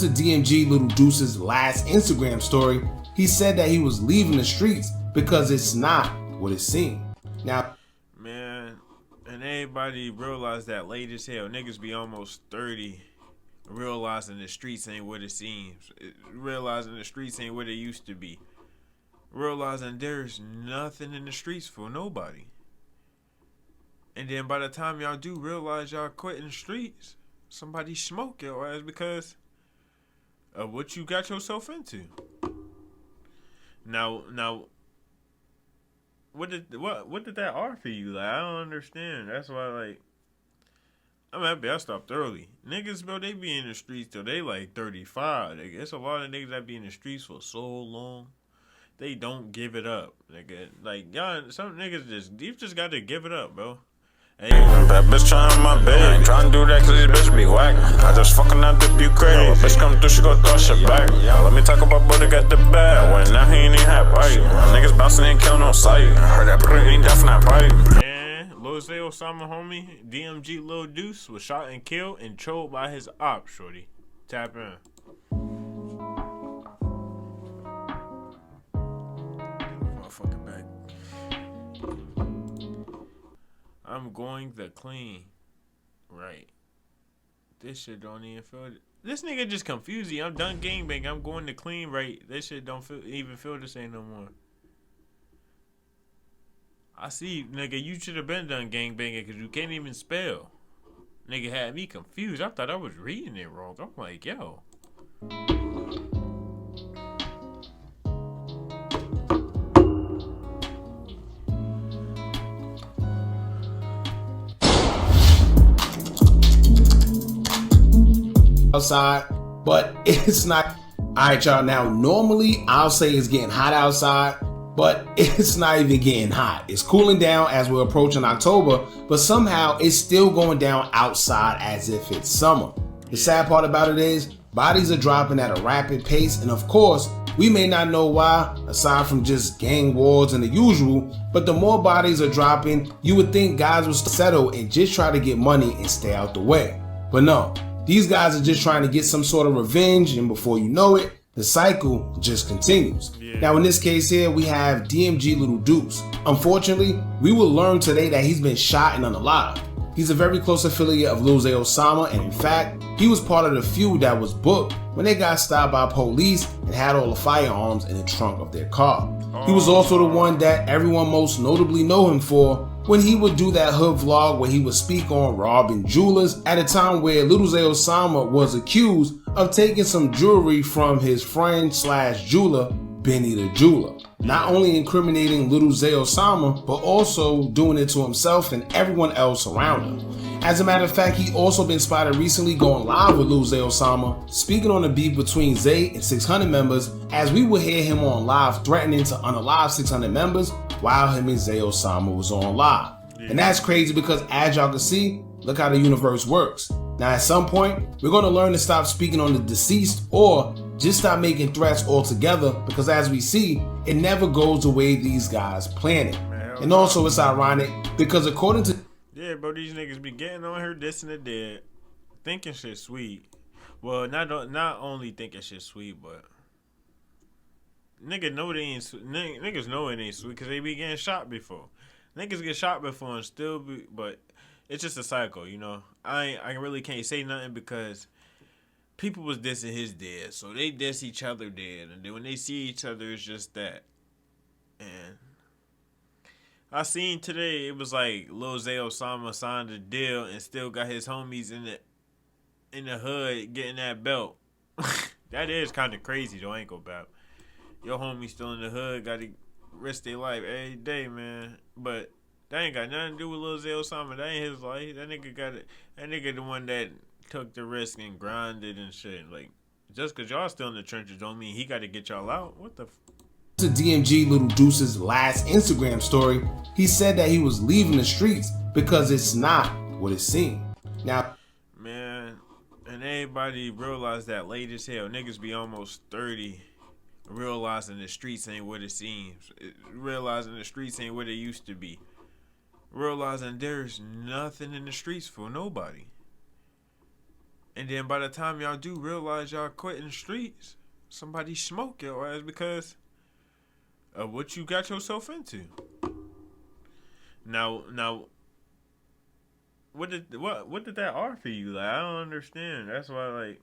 To DMG Lil Duece's last Instagram story, he said that he was leaving the streets because it's not what it seemed. Now, man, and everybody realized that late as hell. Niggas be almost 30, realizing the streets ain't what it seems. Realizing the streets ain't what it used to be. Realizing there's nothing in the streets for nobody. And then by the time y'all do realize y'all quitting the streets, somebody smoke your ass because of what you got yourself into. Now, what did that offer you? Like, I don't understand. That's why, like, I'm happy I stopped early. Niggas, bro, they be in the streets till they like 35. It's a lot of niggas that be in the streets for so long. They don't give it up, nigga. Like, y'all, some niggas you just got to give it up, bro. Hey, that bitch trying my bed. Trying to do that cause this bitch be whack. I just fucking out the Ukraine. Bitch come through, she gon' throw shit back. Let me talk about brother got the bag. When now he ain't even have pipe. Niggas bouncing and killing on sight. Heard that brother ain't definitely pipe. And Lil Zay Osama homie, DMG Lil Duece, was shot and killed and trolled by his Opps, shorty. Tap in. Motherfucking back. I'm going the clean. Right. This shit don't even feel it. This nigga just confused you. I'm done gangbang. I'm going to clean right. This shit don't even feel the same no more. I see, nigga, you should have been done gangbanging because you can't even spell. Nigga had me confused. I thought I was reading it wrong. I'm like, yo. outside, but it's not. Alright, y'all, now normally I'll say it's getting hot outside, but it's not even getting hot. It's cooling down as we're approaching October, but somehow it's still going down outside as if it's summer. The sad part about it is bodies are dropping at a rapid pace, and of course we may not know why, aside from just gang wars and the usual, but the more bodies are dropping, you would think guys would settle and just try to get money and stay out the way. But no, these guys are just trying to get some sort of revenge, and before you know it, the cycle just continues. Now in this case here, we have DMG Lil Duece. Unfortunately, we will learn today that he's been shot and unalive. He's a very close affiliate of Lil Zay Osama, and in fact, he was part of the feud that was booked when they got stopped by police and had all the firearms in the trunk of their car. He was also the one that everyone most notably know him for when he would do that hood vlog where he would speak on robbing jewelers at a time where Lil Zay Osama was accused of taking some jewelry from his friend slash jeweler, Benny the Jeweler. Not only incriminating Lil Zay Osama, but also doing it to himself and everyone else around him. As a matter of fact, he also been spotted recently going live with Lil Zay Osama, speaking on the beef between Zay and 600 members, as we would hear him on live threatening to unalive 600 members while him and Zay Osama was on live. And that's crazy because as y'all can see, look how the universe works. Now at some point, we're going to learn to stop speaking on the deceased or just stop making threats altogether, because as we see, it never goes the way these guys plan it. And also it's ironic because according to bro, these niggas be getting on her dissing the dead, thinking shit sweet. Well, not only thinking shit sweet, but niggas know it ain't sweet because they be getting shot before. Niggas get shot before and still be, but it's just a cycle, you know. I really can't say nothing because people was dissing his dead, so they diss each other dead, and then when they see each other, it's just that. And I seen today, it was like Lil Zay Osama signed a deal and still got his homies in the hood getting that belt. That is kind of crazy though, I ain't gonna bap. Your homie still in the hood, got to risk their life every day, man. But that ain't got nothing to do with Lil Zay Osama. That ain't his life. That nigga got it. That nigga the one that took the risk and grinded and shit. Like, just cause y'all still in the trenches don't mean he got to get y'all out. What the To DMG Lil Duece's last Instagram story, he said that he was leaving the streets because it's not what it seemed. Now, man, and everybody realized that late as hell. Niggas be almost 30, realizing the streets ain't what it seems. Realizing the streets ain't what it used to be. Realizing there's nothing in the streets for nobody. And then by the time y'all do realize y'all quitting the streets, somebody smoke your ass because of what you got yourself into. Now, what did that offer you? Like, I don't understand. That's why, like,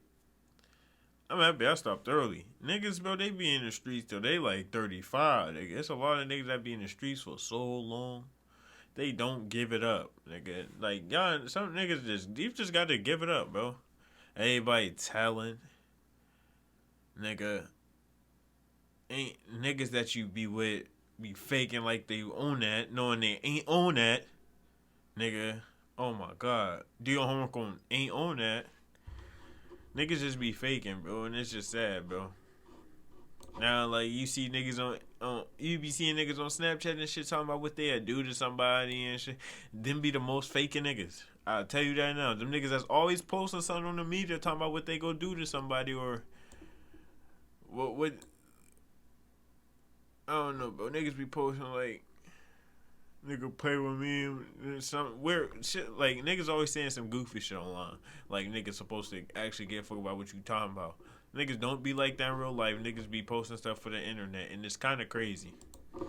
I'm happy I stopped early. Niggas, bro, they be in the streets till they like 35. Nigga. It's a lot of niggas that be in the streets for so long. They don't give it up, nigga. Like, y'all, some niggas you just got to give it up, bro. Everybody telling, nigga, ain't niggas that you be with be faking like they own that, knowing they ain't own that, nigga. Oh my God, do your homework on ain't own that. Niggas just be faking, bro, and it's just sad, bro. Now, like, you see niggas you be seeing niggas on Snapchat and shit talking about what they do to somebody and shit. Them be the most faking niggas. I'll tell you that now. Them niggas that's always posting something on the media talking about what they go do to somebody or what I don't know, bro. Niggas be posting like, nigga play with me and some weird shit. Like, niggas always saying some goofy shit online. Like, niggas supposed to actually get a fuck about what you talking about. Niggas don't be like that in real life. Niggas be posting stuff for the internet, and it's kind of crazy.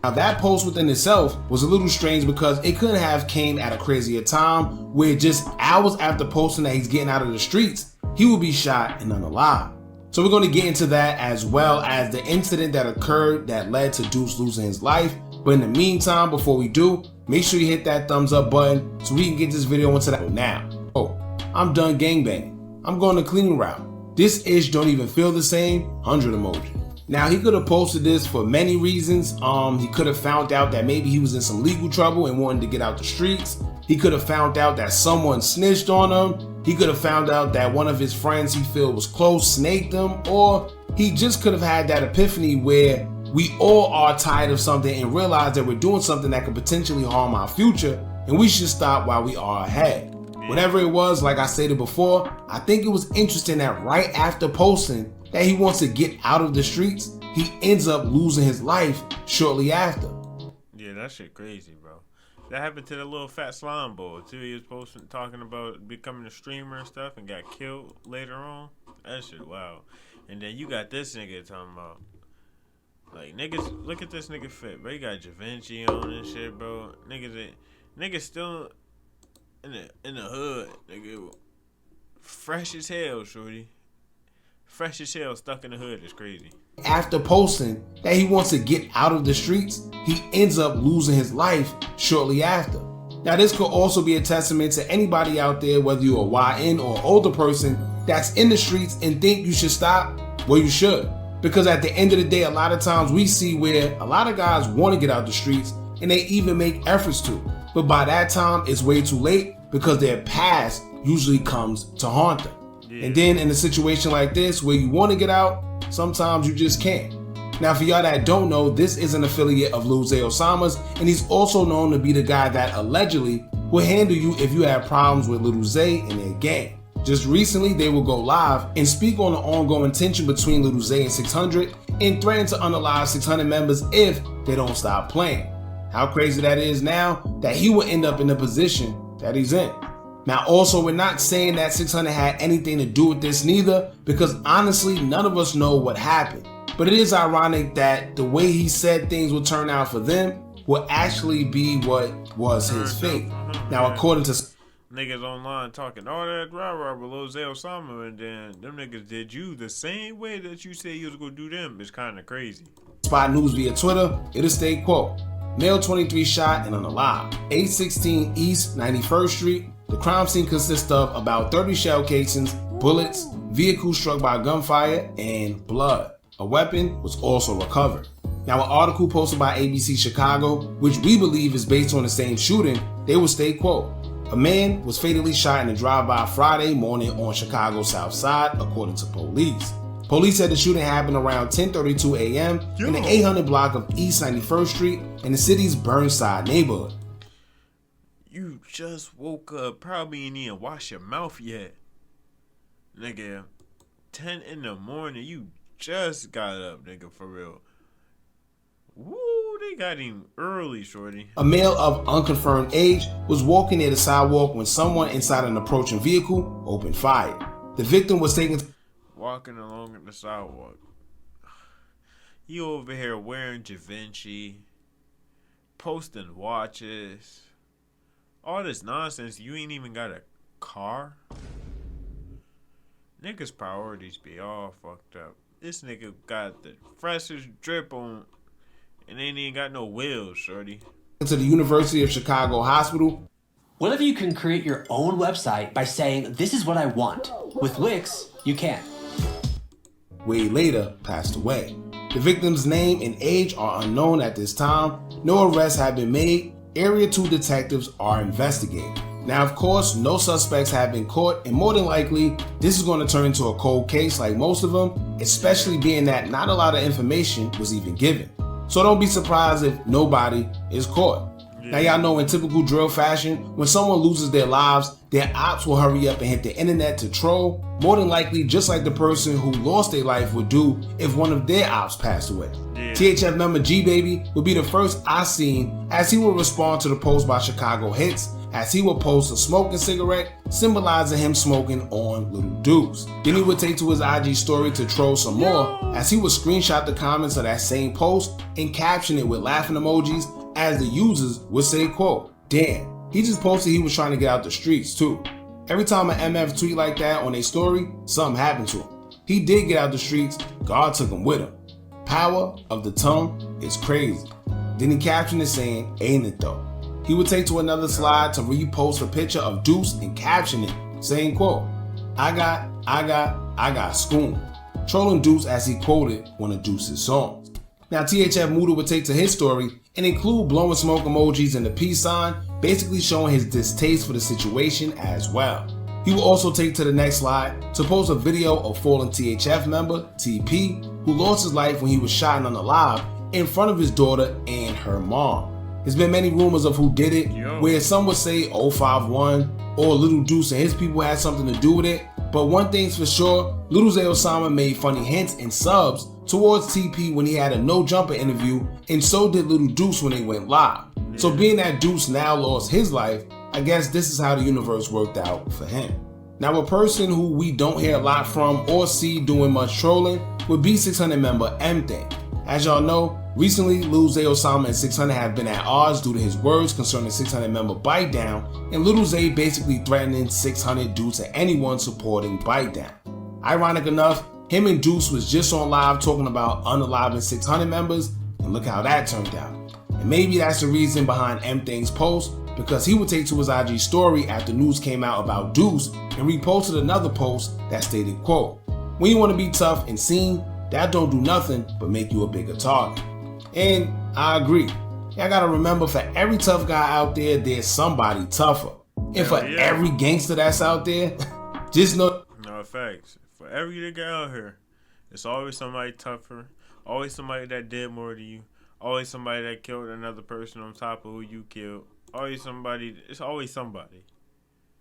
Now, that post within itself was a little strange because it couldn't have came at a crazier time where just hours after posting that he's getting out of the streets, he will be shot and unalive. So we're going to get into that as well as the incident that occurred that led to Duece losing his life. But in the meantime, before we do, make sure you hit that thumbs up button so we can get this video into that now. Oh, I'm done gangbanging. I'm going the clean route. This ish don't even feel the same. 100 emoji. Now, he could have posted this for many reasons. He could have found out that maybe he was in some legal trouble and wanted to get out the streets. He could have found out that someone snitched on him. He could have found out that one of his friends he felt was close snaked him. Or he just could have had that epiphany where we all are tired of something and realize that we're doing something that could potentially harm our future and we should stop while we are ahead. Whatever it was, like I stated before, I think it was interesting that right after posting that he wants to get out of the streets, he ends up losing his life shortly after. Yeah, that shit crazy, bro. That happened to the little fat slime boy too. He was posting, talking about becoming a streamer and stuff and got killed later on. That shit wow. And then you got this nigga talking about, like, niggas, look at this nigga fit, bro. He got Givenchy on and shit, bro. Niggas still in the hood, nigga. Fresh as hell, shorty. Fresh as hell, stuck in the hood is crazy. After posting that he wants to get out of the streets, he ends up losing his life shortly after. Now, this could also be a testament to anybody out there, whether you're a YN or older person that's in the streets and think you should stop. Well, you should. Because at the end of the day, a lot of times we see where a lot of guys want to get out the streets and they even make efforts to. But by that time, it's way too late because their past usually comes to haunt them. Yeah. And then in a situation like this where you want to get out, sometimes you just can't. Now, for y'all that don't know, this is an affiliate of Lil Zay Osama's, and he's also known to be the guy that allegedly will handle you if you have problems with Lil Zay and their gang. Just recently, they will go live and speak on the ongoing tension between Lil Zay and 600 and threaten to unalive 600 members if they don't stop playing. How crazy that is now that he will end up in the position that he's in. Now, also, we're not saying that 600 had anything to do with this neither, because honestly, none of us know what happened. But it is ironic that the way he said things would turn out for them will actually be what was his fate. Now, according to niggas online talking all that rah-rah with Lil Zay Osama, and then them niggas did you the same way that you said you was gonna do them, is kind of crazy. Spot News via Twitter, it'll stay quote, male 23 shot and unalive. 816 East 91st Street. The crime scene consists of about 30 shell casings, bullets, vehicles struck by gunfire, and blood. A weapon was also recovered. Now, an article posted by ABC Chicago, which we believe is based on the same shooting, they will state, quote, a man was fatally shot in a drive-by Friday morning on Chicago's South Side, according to police. Police said the shooting happened around 10:32 a.m. in the 800 block of East 91st Street in the city's Burnside neighborhood. You just woke up, probably ain't even wash your mouth yet. Nigga, 10 in the morning, you just got up, nigga, for real. Woo, they got him early, shorty. A male of unconfirmed age was walking near the sidewalk when someone inside an approaching vehicle opened fire. the victim was taken walking along the sidewalk. You over here wearing Givenchy, posting watches, all this nonsense. You ain't even got a car. Niggas' priorities be all fucked up. This nigga got the freshest drip on and ain't even got no wheels, shorty. to the University of Chicago Hospital. What if you can create your own website by saying, this is what I want? With Wix, you can. Way later, passed away. The victim's name and age are unknown at this time. No arrests have been made. Area 2 detectives are investigating. Now, of course, no suspects have been caught, and more than likely, this is going to turn into a cold case like most of them, especially being that not a lot of information was even given. So don't be surprised if nobody is caught. Now, y'all know in typical drill fashion, when someone loses their lives, their ops will hurry up and hit the internet to troll, more than likely just like the person who lost their life would do if one of their ops passed away. THF member G Baby would be the first I seen, as he would respond to the post by Chicago Hits, as he would post a smoking cigarette symbolizing him smoking on Lil Duece. Then he would take to his IG story to troll some more, as he would screenshot the comments of that same post and caption it with laughing emojis, as the users would say, quote, damn, he just posted he was trying to get out the streets too. Every time an MF tweet like that on a story, something happened to him. He did get out the streets, God took him with him. Power of the tongue is crazy. Then he captioned it saying, ain't it though? He would take to another slide to repost a picture of Duece and caption it, saying, quote, I got schoon. Trolling Duece as he quoted one of Duece's songs. Now THF Muda would take to his story and include blowing smoke emojis and the peace sign, basically showing his distaste for the situation as well. He will also take to the next slide to post a video of fallen THF member TP, who lost his life when he was shot and unalive in front of his daughter and her mom. There's been many rumors of who did it, where some would say 051 or Lil Duece and his people had something to do with it, but one thing's for sure, Lil Zay Osama made funny hints and subs towards TP when he had a No Jumper interview, and so did Lil Duece when they went live. So being that Duece now lost his life, I guess this is how the universe worked out for him. Now a person who we don't hear a lot from or see doing much trolling would be 600 member M-Thing. As y'all know, recently Lil Zay Osama and 600 have been at odds due to his words concerning 600 member Bite Down, and Lil Zay basically threatening 600 due to anyone supporting Bite Down. Ironic enough, him and Duece was just on live talking about unaliving 600 members, and look how that turned out. And maybe that's the reason behind M-Thing's post, because he would take to his IG story after news came out about Duece and reposted another post that stated, quote, when you want to be tough and seen, that don't do nothing but make you a bigger target. And I agree. Y'all gotta remember, for every tough guy out there, there's somebody tougher. And for every gangster that's out there, just know. No, facts. For every nigga out here, it's always somebody tougher, always somebody that did more than you, always somebody that killed another person on top of who you killed, always somebody, it's always somebody.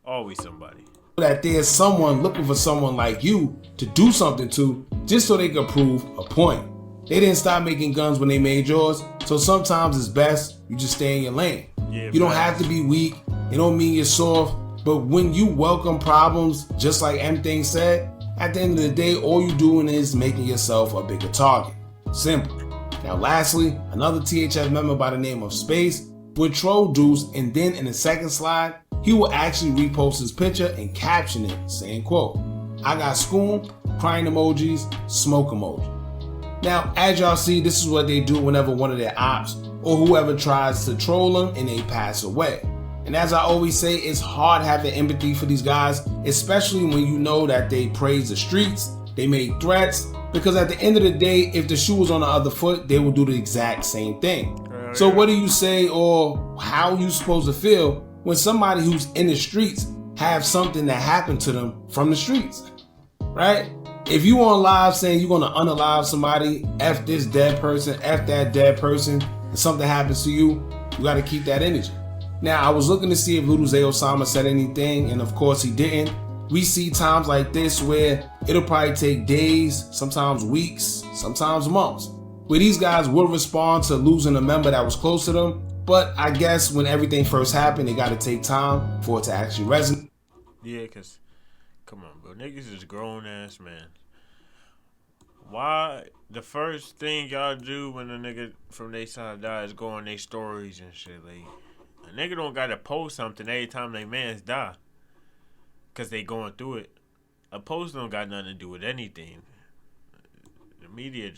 Always somebody. That there's someone looking for someone like you to do something to, just so they could prove a point. They didn't stop making guns when they made yours, so sometimes it's best you just stay in your lane. You don't have to be weak, it don't mean you're soft, but when you welcome problems, just like M-Thing said, at the end of the day, all you're doing is making yourself a bigger target. Simple. Now lastly, another THF member by the name of Space would troll Duece, and then in the second slide, he will actually repost his picture and caption it, saying, quote, I got schoon, crying emojis, smoke emoji. Now, as y'all see, this is what they do whenever one of their ops or whoever tries to troll them and they pass away. And as I always say, it's hard having empathy for these guys, especially when you know that they praise the streets, they made threats, because at the end of the day, if the shoe was on the other foot, they will do the exact same thing. So what do you say, or how you supposed to feel when somebody who's in the streets have something that happened to them from the streets, right? If you on live saying you're gonna unalive somebody, F this dead person, F that dead person, and something happens to you, you gotta keep that energy. Now, I was looking to see if Lil Zay Osama said anything, and of course he didn't. We see times like this where it'll probably take days, sometimes weeks, sometimes months, where these guys will respond to losing a member that was close to them. But I guess when everything first happened, it got to take time for it to actually resonate. Yeah, cause Come on, bro. Niggas is grown ass man. Why the first thing y'all do when a nigga from they side dies is go on their stories and shit? Like, a nigga don't gotta post something every time they mans die, cause they going through it. A post don't got nothing to do with anything. The media,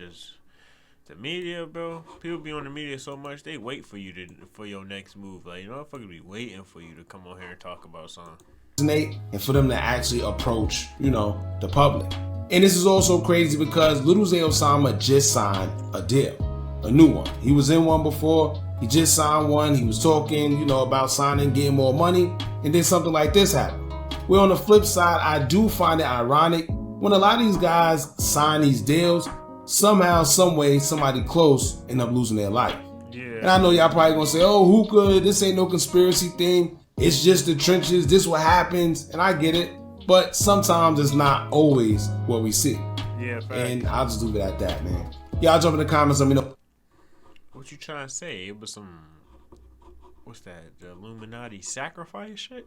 bro. People be on the media so much they wait for you for your next move. Like, you know, motherfuckers be waiting for you to come on here and talk about something. And for them to actually approach, you know, the public. And this is also crazy because Lil Zay Osama just signed a deal, a new one. He was in one before. He just signed one. He was talking, you know, about signing, getting more money, and then something like this happened. Well, on the flip side, I do find it ironic when a lot of these guys sign these deals, somehow, some way, somebody close end up losing their life. Yeah. And I know y'all probably gonna say, oh, hookah, this ain't no conspiracy thing. It's just the trenches. This what happens. And I get it. But sometimes it's not always what we see. Yeah, fact. And I'll just leave it at that, man. Y'all jump in the comments, let me know. What you trying to say? It was some, what's that, the Illuminati sacrifice shit?